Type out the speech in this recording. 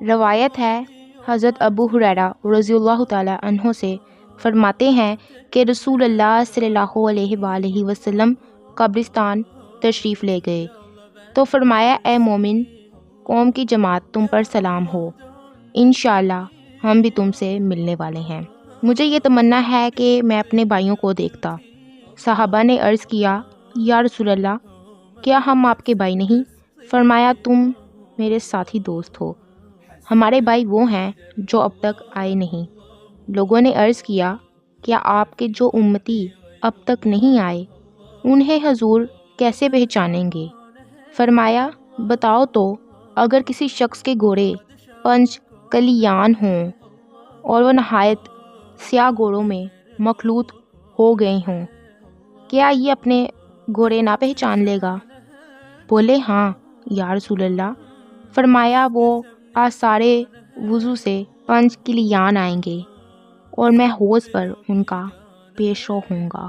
روایت ہے حضرت ابو ہریرہ رضی اللہ تعالیٰ عنہ سے، فرماتے ہیں کہ رسول اللہ صلی اللہ علیہ وآلہ وسلم قبرستان تشریف لے گئے تو فرمایا، اے مومن قوم کی جماعت، تم پر سلام ہو، انشاءاللہ ہم بھی تم سے ملنے والے ہیں۔ مجھے یہ تمنا ہے کہ میں اپنے بھائیوں کو دیکھتا۔ صحابہ نے عرض کیا، یا رسول اللہ، کیا ہم آپ کے بھائی نہیں؟ فرمایا، تم میرے ساتھی دوست ہو، ہمارے بھائی وہ ہیں جو اب تک آئے نہیں۔ لوگوں نے عرض کیا، کیا آپ کے جو امتی اب تک نہیں آئے انہیں حضور کیسے پہچانیں گے؟ فرمایا، بتاؤ تو، اگر کسی شخص کے گھوڑے 5 کلیان ہوں اور وہ نہایت سیاہ گھوڑوں میں مخلوط ہو گئے ہوں، کیا یہ اپنے گھوڑے نہ پہچان لے گا؟ بولے، ہاں یا رسول اللہ۔ فرمایا، وہ آثار وضو سے 5 کلیان آئیں گے اور میں حوض پر ان کا پیش رو ہوں گا۔